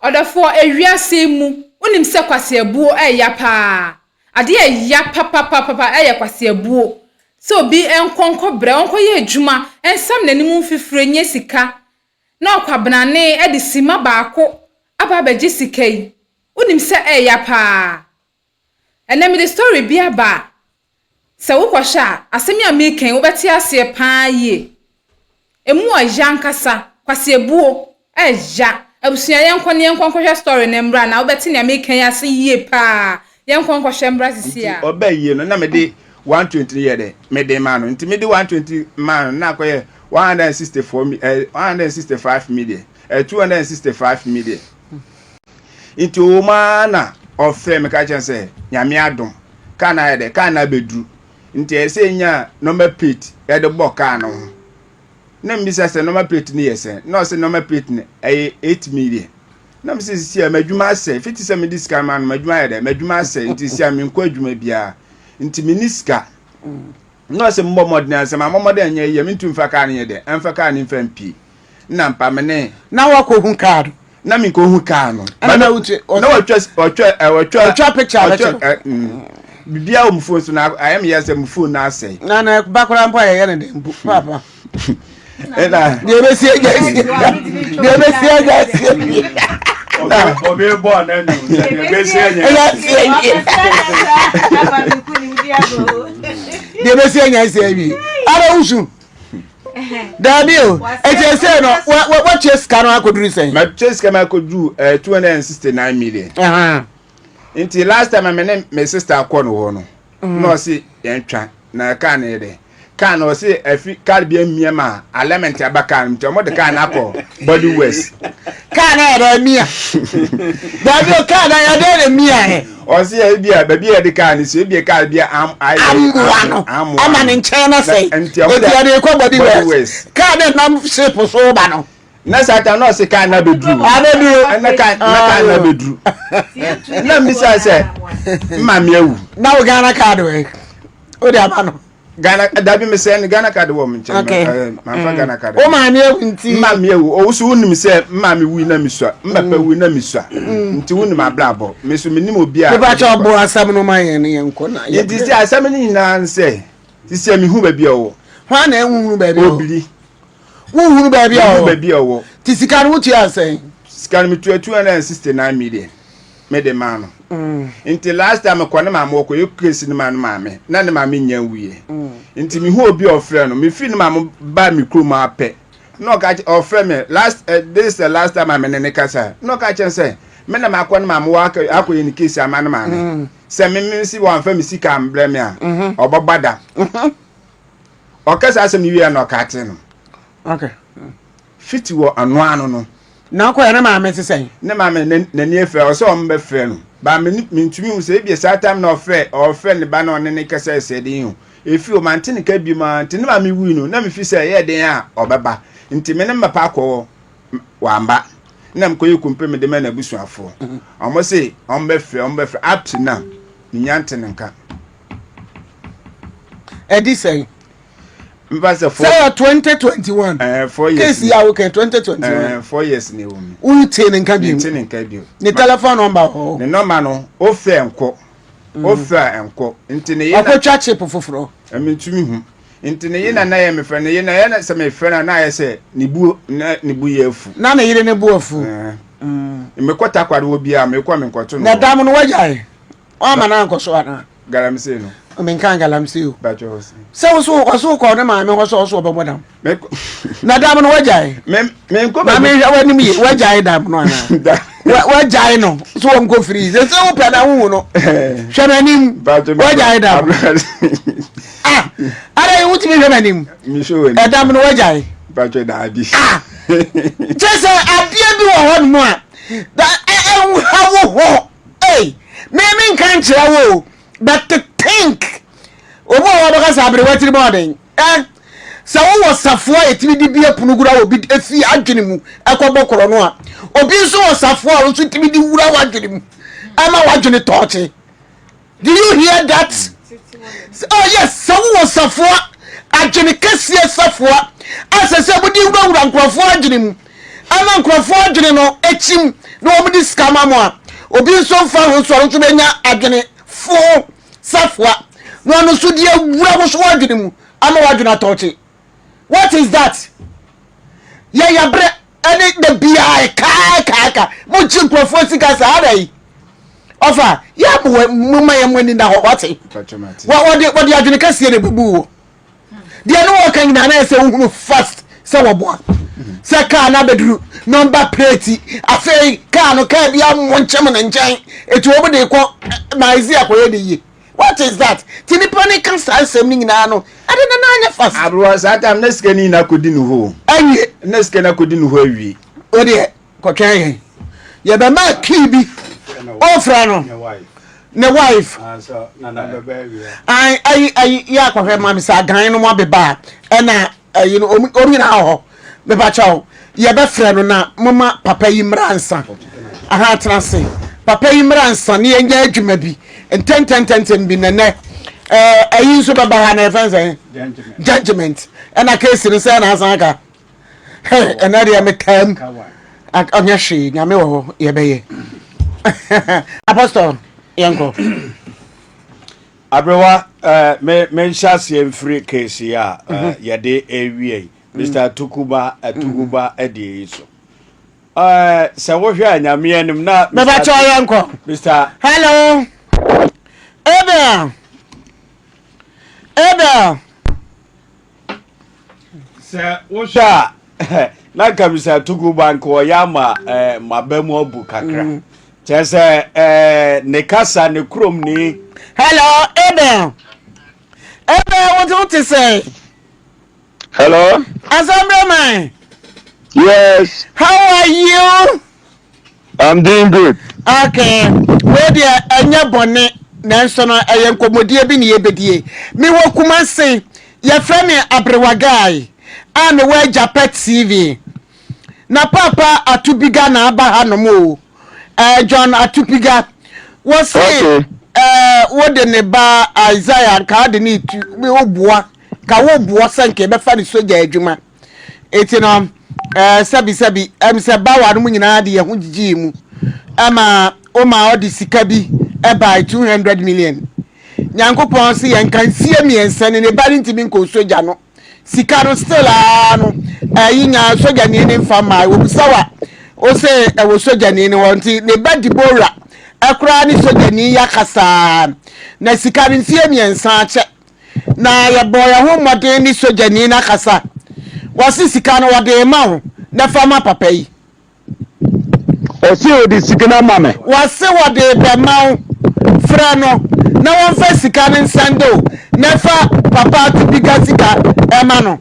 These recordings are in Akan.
Odafo ewiase mu unim se kwase abuo Agyapa ade ya papa kwase abuo so bi enkonko bre onko ye adwuma ensam nanim fifire nye sika na okwabenane ade sima baako aba abaji sika yi unim se Agyapa enemi the story bi aba se wo kwasha asemi ameken wo beti ase paa ye emu aja nkasa kwase abuo aja abusuya yenkon story na mbra na obeti na meken ya se yie pa yenkon mbra sisi a obaye no na me de 120 ye de me de man no nti me de 120 man na akoye 165 million 265 million nti o ma na ofe me ka chense nyame adom kana ye de kana bedru nti ese nya number plate ye de boka no na mbisa se normal plate ni yese no se normal plate ni 8 million na mbisa si amadwuma ase fiti se me diska man madwuma ya de madwuma ase nti si amenko adwuma bia nti miniska no se mbọ modern ase ma modern nya ye mintu mfa ka ne de emfa ka ne mfa mpi na mpa mene na wako hu card na mi ko hu ka no na wuche na watwa picture bibia o mfo so na ayem yese mfo na ase na bakora mpo ye ne de papa ela de be si agasi na obe bo na nu de be si anya bi ara usu Dabio eche no what chase can akoduru sen my chase can akodu 269 million until last time my sister akọ no ho no no se yentwa na ka na ede ka na se afi card bia miema element abaka nti mo de ka na akọ body west ka na ede mia Dabio ka na ya de mia he o se e bia ba bia de ka ni se bia ka bia am ama ne nchen na sei o dia de ko body west ka na nam shape so ba no na satan no se ka na bedru na ka na bedru na misa se mama ewu na wo Ghana card we o de aba no Ghana dabi me se Ghana card wo mchen ma fa Ghana card o mama ewu nti mama ewu o so unim se mama wi na misua mbapa wi na misua nti unim ablabo me so menim obi a ba cha obo asam no ma ye ne yenko na ye ti se asam ni na nse ti se mi hu ba bi owo hwa na enwu ba bi obili wo ba bi owo ti sika no tu asen sika mi 269 million me de man nti last time ko na mama ko yekesi ni man mama na ne mama nya wuye nti mi hu obi ofre no mi fi ni mama ba mi krom ape no ka ofre me last this is the last time I'm in kasa no ka chen say me na makọ na mama wa akoye ni kesi ama na mama se me si wan fa mi sika amble me a obogbada o kasa asem wi na ka te no okay fiti wo anu no na ko na mama se sen ne mama na ni efe o se o mbe fe no ba me ntumi hu se bia sa time na ofe ne ba na one ne kasa se den hu efi o mantene ka bi ma ntene mama wi no na me fi se ye den a obeba nti me ne mapa akọ wamba na mkoye kumpe me de me na busuafo omo se ombe fe up to now ni nyantene nka edi say mbasa for say 2021 4 years case ya okay 2021 4 years ni wo mi u tene nka bi ni telephone number ho ni number no o fe enko nti ne ye na akotwa chip foforo amintumi hu nti ne ye na ye me fe ne ye na se me fe na ye se ni bu ye afu na yire ne bu afu me kwata kwade wo bia me kwa me nkwoto no na dam no wajai o ma na nkoso ana galamse no o men kan galamse o ba jo se wo ko ne ma me ho so be bodam na dam no wajai me nko ba me wani mi wajai dam no ana wajai no so wo nko free se wo pe na hu no hwe na nim wajai dam ara yu ti me hwe na nim mi show ni dam no wajai ba jo da abi just abia bi wo ho no a da ho eh me kan kire wo but to think obo wo baka sa Abrewa tiri morning sa wo safo etimi di bia punugura obi efi adwene mu ekobokoro no a obi so wo safo a wo so timi di wura wadwene mu ama wadwene toche. Do you hear that? Oh yes, sa wo safo adwene kase safo asese bodi wura nkrofo adwene mu ama nkrofo adwene no echim no omudi skama mo a obi nso fa ho so nso benya adwene fo safwa no no so die wura wo so adwene mu ama wadwene atoche. What is that? Ya bre any the bi ka mo chi nkrofo sika sa adai ofa ya mo ma ya mwani na ho wate what the adwene ka sie ne bubu de no wo kan na na se hu fast se wo bo se ka na bedru number plate afei ka no ka bia mo nchem na nchen etu obo de ko na izi akoye de yi. What is that? Tini pani kan sa asem ni na no ade na anya fast Abrewa satam na skani na kodi nu ho anye na skani na kodi nu ho awi o de ko twen ye be ma kibi ofra no ne wife so na baby I ya kwa hwe ma mi sa gan no mo beba na you know ori na ho be ba chawo ye be frɛ no na mama papa yi mransa aha transe papa yi mransa ne enya adwuma bi enten bi ne ayi so baba ha na efense judgment na case ni say na asan aka na dia me tam anya hwe nyame wo ho ye be ye apostle yanko Abrewa me shase mfiri case ya ye de ewie Mr. Tukuba edi so se wo hwe anyame anim na me ba cho yanko Mr. hello Ebe se wo hwa na ka Mr. Tukuba nko ya ma bamu obu kakra chese ne kasa ne krom ni hello Ebe what do you say? Hello? Assembly man. Yes. How are you? I'm doing good. Okay. Where there anya bone nanso no eye nkomodie bi ne yebedie. Me wo kuma se ye frɛ me Abrewa guy. A me wo Agyapa TV. Na papa atubiga na aba ha no mo. John atubiga. Wo se wo de ne ba Isaiah ka de ne tu me oboa. Ka wo boa sanke be fa ni soja adwuma eti no sabi se ba wa no nyina de ye ho gigi mu ama o ma odi sika bi e by 200 million nyankopon se yen kan sie miensa ne ba ntimi nko soja no sika no still no yi nya soja ni mfa ma wo sawa o se e wo soja ni wonti ne ba dibora akura ni soja ni yakasa na sika no sie miensa ache na ya boya ho modern ni soja ni na kasa wasi sika no wade ma ho na fama papa yi Osi odi sikina mame. wasi wade be ma ho fra no na won fa sika ni nsando na fa papa to biga sika e ma no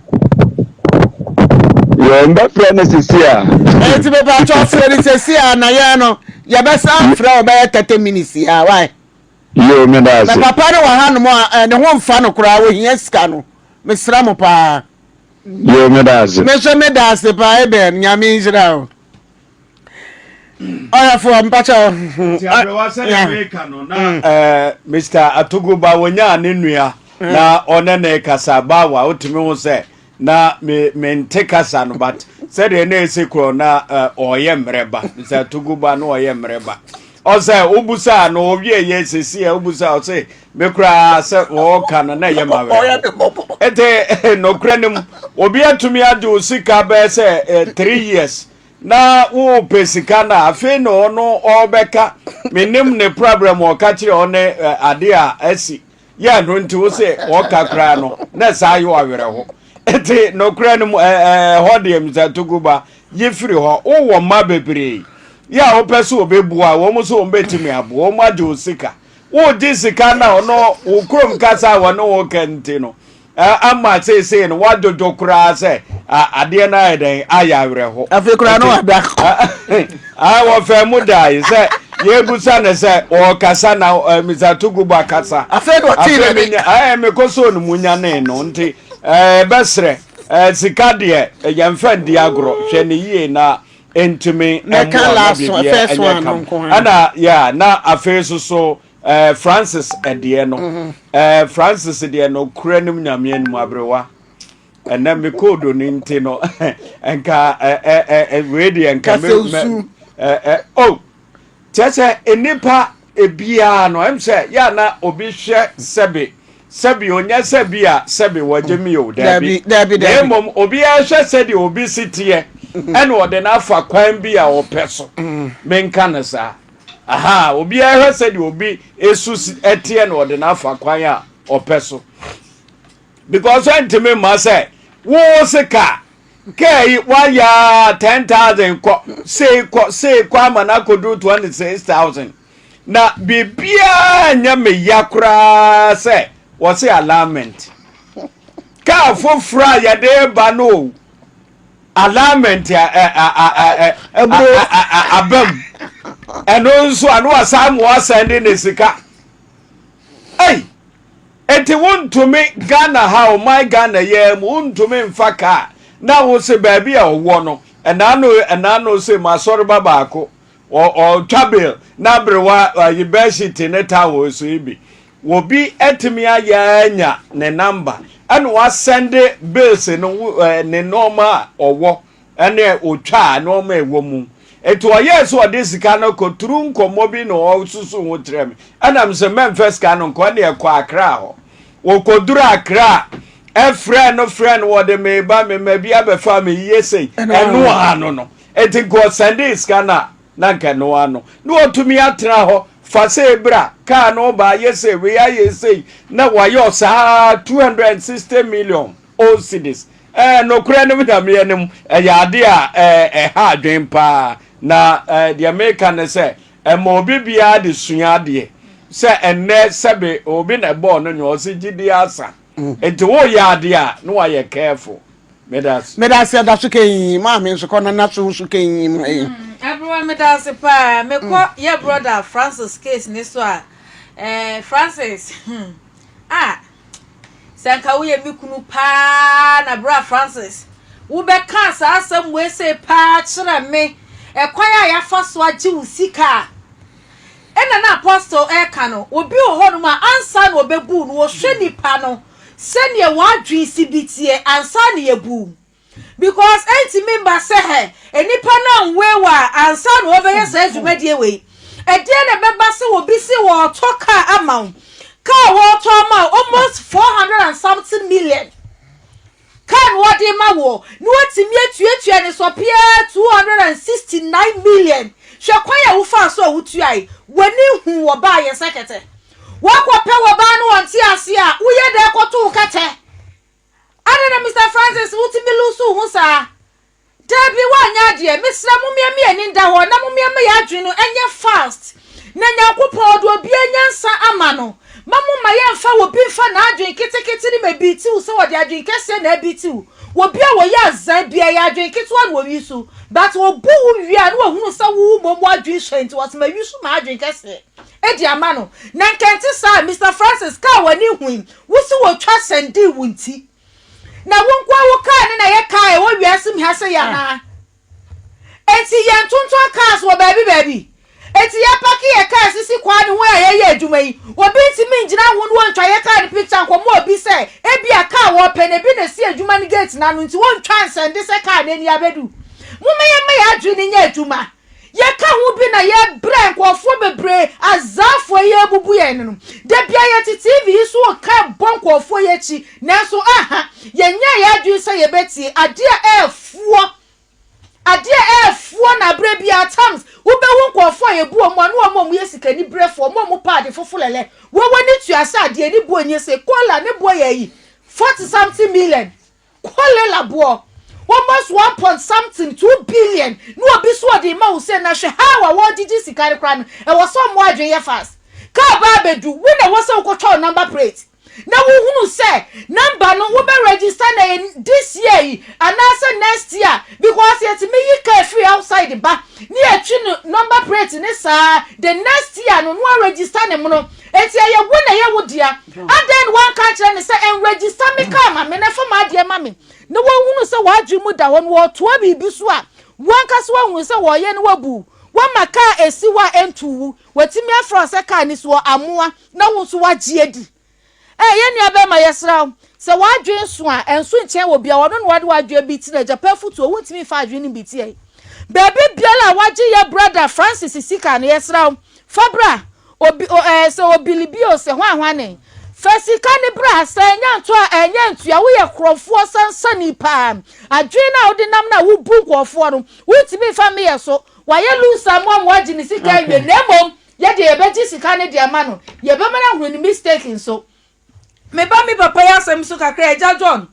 Yo mba fra na sisia. ti be ba cho fra ni sisia na ya no ya be sa fra o be 30 minutes ya why Yo me da na se. papa no wa hanu mo ne ho mfa no kura wo hia sika no me sra mo pa Yo me da se. me so me da se pa e be nyame njira o oya fo mpacha Ti Abrewa se ne ka no na Mr. Atuguba wonya ne nua na one ne kasa ba wa otimi ho se na me nte kasa no but se de na esekro na oye mreba Mr. Atuguba no oye mreba ose obusa no owie ye sesi obusa ose mekura se o kana na ye mawe ete no kranim obi atumi ade osika be se 3 years na wo pesika na afi no no obeka menim ne problem o ka kire one ade a asi ya no nti wo se o kakra no na sa yo awere ho ete no kranim ho de Mr. Tuguba ye firi ho wo ma bebre ya o pese obebua wo mo so o betimi abo wo ma je osika wo di sika na ono wo krom kasa wo no wo kente no ama say no wadodo kura se ade na eden aya were ho afi kura no ada wo fe mu dai se ye busa ne se o kasa na Mr. Tuguba kasa afi do ti le me koso no munya ne no nti besre sika de yemfa ndi agro hwe ne yie na entumi ana ya na afeso so Francis edie no Francis edie no kuranim nyame anu Abrewa and then me code on intino enka ready enka oh chese enipa ebia no em say ya na obi hwe sebi onya sebi a sebi wajemi o dabi mom obi a hwe sedi obi sitie ene ode na afa kwan bi a opeso menka na sa aha obi a hwe sedi obi esu etie na ode na afa kwan a opeso because antime ma say wo sika kai waya 10,000 say kwa mana kodu 26,000 na bibia nya me yakura say wo say alignment ka fofra ya de ba no alignment abam eno nso anu asam wo send ne sika ei eti wontumi Ghana how my Ghana ye wontumi mfaka na wo se baabi a wo no enano se masori babako o travel na Abrewa University ne tawo so ibi wo bi etimi ayanya ne number and wa send bills no ne normal owo ene otwa normal ewo mu eto oye so odisika no ko turu nkomo bi no osusu ho trem anam se memphis ka no ko ne ekọ Accra ho wo kodura Accra friend wo de me ba me bi abefa me yesei eno ano no eti go send scanner na nke no ano no otumi atra ho fa se bra ka no ba yesei we ya yesei na wa yo sa 260 million all cities no kura no da me enim ya ade a ha adwen pa na the American say mo obi bia de sua ade se enne sebe obi na ball no nyo se gidi asa enti wo ya ade a no wa ye careful medas da suke ma me nso kona na so suke everyone medas pa me ko your brother Francis case ni so a Francis sanka wo ye mikunu pa na bra Francis wo be ka sa asem we say pa kire me ekwan ya fa so agi usika ena na apostle eka no obi oho no ma ansa no obebu no wo hwe nipa no sene wadwi sibitie ansa na yebu because enti member say he enipa na nwewa ansa no obeye say dwumadie we edie na member say obi si wo toka amount ka wo to ma almost 400 and something million kan wodi ma wo no atimi atuatua ne so pia 269 million hwe kwan ya wo fa so wutuai wani hu wo ba ye sekete wakwa pe wo ba no onti ase a wo ye de koto kete ana Mr Francis wutimi lusu hu sa debi wanya de misra mumia ani nda ho na mumia me ya adwenu enye fast na nyankopon do obi enyansa ama no mamu ma ye mfa wo bi mfa na adwen kitikiti ni mebiti wo se wo de adwen kese na abiti wo bia wo ya zan bia ya adwen kitwa no wi su but wo bu wi a no hunu sa wo momo adwen hwenti wo se ma wi su ma adwen kese edi ama no na nkenti sa Mr Francis ka wani huin wo se wo twa sendi wunti na wonkwa wo ka ne na ye ka e wo wi asim ha se ya na enti ye ntonto cars wo baby eti ya paki ye ka sisi kwa ni ho ye adwuma yi obi ti mi ngina ho no ntwa ye ka ni picture nko mo obi se ebi aka wo pene bi na si adwuma ni gate na no nti won twa nsende se ka na ni abedu mo me ya adwu ni nya adwuma ye ka ho bi na ye brand ko fo bebre azafo ye bubu ye no de bia ye ti TV so ka bonko fo ye chi na so aha ye nya ye adwu se ye beti ade efuo na bre bia times wo be won ko fo ye buo mo no mo ye sika ni brefo mo pad fofulele wo woni tuasa ade ni buo nye se kola ne buo ye yi 40 something million kola la buo almost 1 something 2 billion no obi so de ma wo se na hwe ha wa didi sika re kra no e wo so mo adwen ye fast ka ba bedu wo na wo se wo ko number plate na wo hunu se number no wo be register na this year and also next year because yet me yi ka free outside the bar ni atwi number plate ni sa the next year no no register ne mo no eti ye wo na ye wo dia and then one country ne say en register me ka ma me na for ma dia ma me na wo hunu se wa adwi mu da wo no to bibi so a one kaso wa hunu se wo ye ne wabu wa maka esiwa entu watimi afro se ka ni so amoa na wo so wa giedi ye nua be ma yesra se wadwen so a enso nchen wo bia wono no wade wadwe bi ti na Agyapa Afutuo wontimi fa adwen ni bi ti e baby biala waje ye brother Francis Sika na yesra fabra obi se obilibio se hwanhwane fasika ne bra se nyanto a enyanto ya wo ye krofo sansani pa adwen na wode nam na wo bu krofo no wontimi fa me yeso waye lusa mo waje ni sika ywe nemom ye de ye beji sika ne de ama no ye be mana huru ni mistake so me ba mi papa ya asem so kakra eja John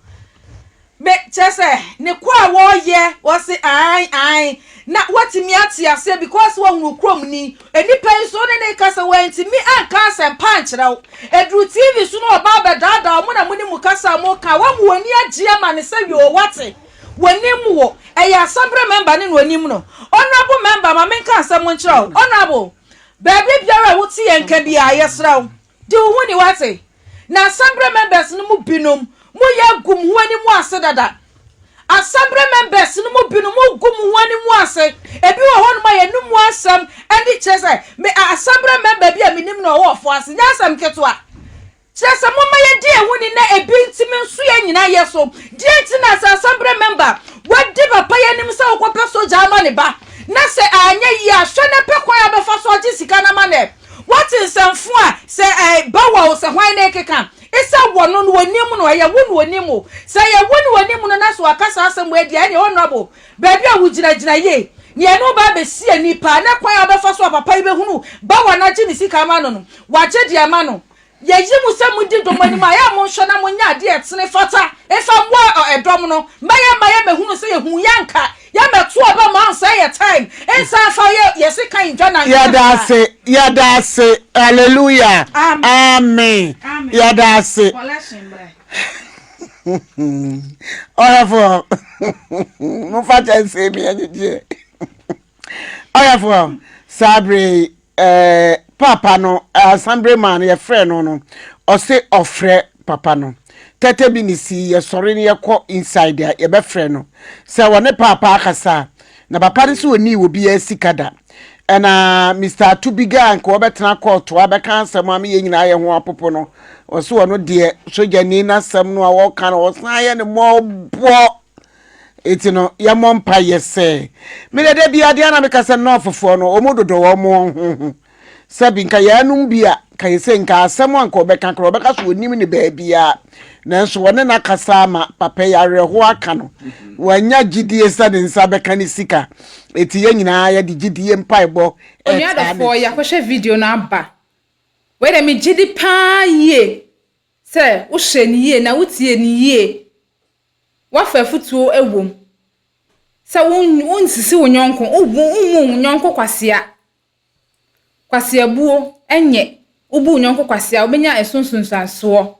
me chese ne kwa wo ye wo se ai na watimi ati ase because wo hunu krom ni enipa so ne kasa wenti mi anka asem panchira edru TV so no ba be dada mo na muni mu kasa mo ka wa mu wani agye ama ne se yo wate wanim wo eya assembly member ne wanim no honorable member ma menka asem mo nchira honorable baby biara wuti enka bia yesra di hu ni wate na assembly members no mu binom mu ya gum wani mu ase dada assembly members no mu binom mu gum wani mu ase ebi wo ho no ma ye num asem andi chese me assembly member bia minim no wo fo ase nya asem ketwa chese mo ma ye die woni na ebi ntimi nso ye nyina ye so die nti na assembly member wadi papa ye nim se wo pe so jama ne ba na se anya yi ahwe na pe kwa ya be fa so agi sika na ma ne what is sanfo a se bawa o se hwan na ekeka isa wono no wanim no ya wonu wanim se ya wonu wanim no na so akasa asem we dia ne honorable baby a wugina ye ye no ba be sie nipa na kwan ya be fa so papa ibe hunu bawa na gi ni sika ma no waje dia ma no ye yimu se mudi domani ma ya mo hwe na mo nya de etene fata efa mo edom no maye me hunu se ye hu yanka ya metu oba ma say your time ensa fa ye se kan jona ya da se hallelujah amen ya da se oyafo mo fa tense mi anye oyafo sabre papa no assembly man ye friend no o se ofre papa no tete bi ni si ye sori ni ye ko inside ye be friend no se wone papa akasa na papa ni so ni obi ya sikada na Mr. Tubiga nko obetena court wa be kan asem am ye nyina ye ho apopo no o so wono de soja ni na asem no a wo kan o san ye ne mo bo etino ya mompa ye se me de bia de na me kasa no fofo no o mododo wo mo sabi nka ya num bia ka yese nka asem anka obeka kro obeka so onim ne ba bia nanso wone na kasa ma papa ya reho aka no wanya gidie sa de nsa beka ni sika eti ye nyina ya de gidie mpaebo onya da fo ya kwhwe video na aba we de me gidi pa ye se wo hye ni ye na wotie ni ye wafa Afutuo ewom se won sisi wonyonko umu nyonko kwasea buo enye ubu nyonko kwasea obenya esunsunsanso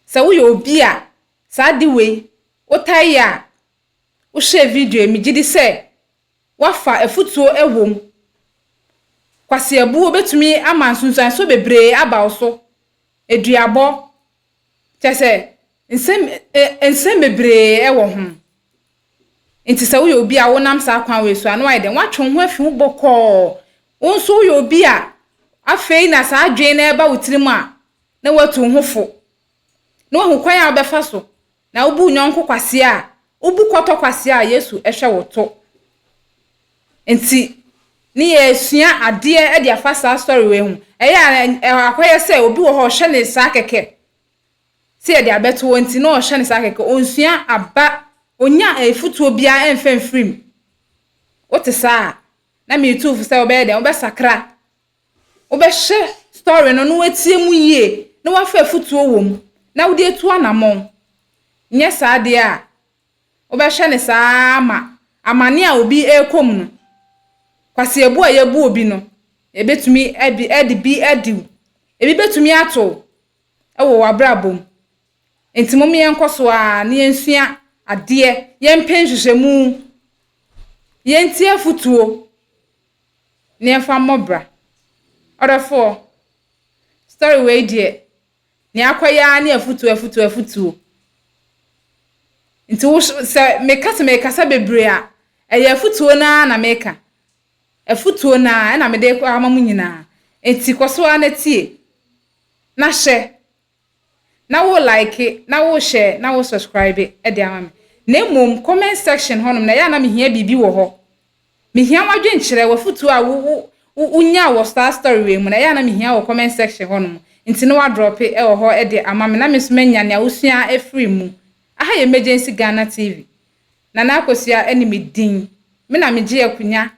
se wo yo obi a sa de we otai a wo hye video mi gidi se wafa Afutuo ewom kwasea buo betumi ama sunsanso bebre aba oso eduabo chese nsem bebre ewo ho nti se wo yo obi a wonam sa kwan we so anu aiden watwe ho afi bokọ wonso yo obi a afei na sa adwen na eba wutirim a na watu hofo na wo kwan a obefa so na obu nyonko kwase a obu kwoto kwase a Yesu ehwe woto nti ni esua ade e de afasa story we hu eya akoye se obi wo ho hye ne sa keke se e de abeto nti na o hye ne sa keke onsua aba onya Afutuo bia enfemfrim wote sa na me tufu se obe de obe sakra obe hye story no no watie mu yie na wafa Afutuo wom na wode etu anamon nye sa de a obe hye ne sa amane a obi ekom no kwase ebu a yebu obi no ebetumi ebi betumi ato ewo wabrabom enti me yenkoso a ne yensua ade yempenhwehwemu yenti Afutuo ne yemfa mobra orafo story we die ne akoya ne Afutuo nti wo se mekasa bebre a eye Afutuo na meka Afutuo na me de kwa amamu nyina enti koso a na tie na hye na wo like it, na wo share, na wo subscribe it e de amame na mum comment section honom na ya na me hia bibi wo ho me hia wadwen kire wafutu a wo unya wo star story we mu na ya na me hia wo comment section honom nti no wa drop e wo ho e de amame na me so manya ne awusua e free mu aha emergency Ghana TV na na akosia eni me din me na me je akunya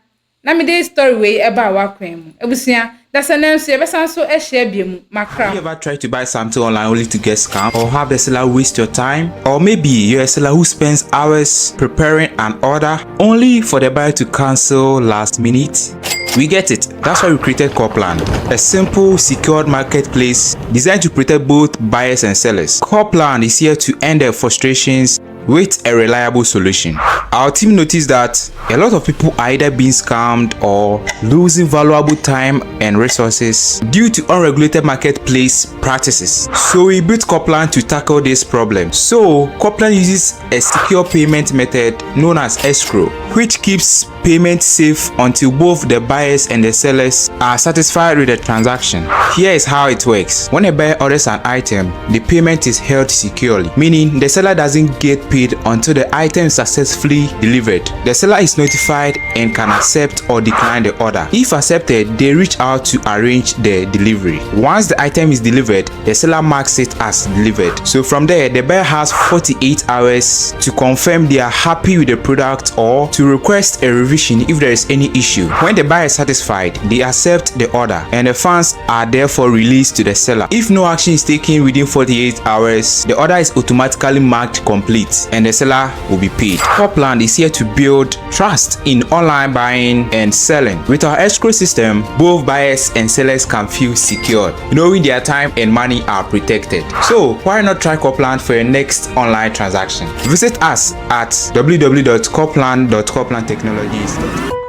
na me dey story we e ba wa kwan mu ebusua that's an answer so e share biemu makra. Have you ever tried to buy something online only to get scammed, or have the seller waste your time, or maybe you're a seller who spends hours preparing an order only for the buyer to cancel last minute? We get it. That's why we created Copland, a simple, secured marketplace designed to protect both buyers and sellers. Copland is here to end their frustrations with a reliable solution. Our team noticed that a lot of people are either being scammed or losing valuable time and resources due to unregulated marketplace practices. So we built Copland to tackle this problem. So Copland uses a secure payment method known as escrow, which keeps payment safe until both the buyers and the sellers are satisfied with the transaction. Here is how it works. When a buyer orders an item, the payment is held securely, meaning the seller doesn't get paid until the item is successfully delivered. The seller is notified and can accept or decline the order. If accepted, they reach out to arrange the delivery. Once the item is delivered, the seller marks it as delivered. So from there, the buyer has 48 hours to confirm they are happy with the product or to request a revision if there is any issue. When the buyer is satisfied, they accept the order and the funds are therefore released to the seller. If no action is taken within 48 hours, the order is automatically marked complete and the seller will be paid. Copland is here to build trust in online buying and selling. With our escrow system, both buyers and sellers can feel secured, knowing their time and money are protected. So why not try Copland for your next online transaction? Visit us at www.copland.coplandtechnologies.com.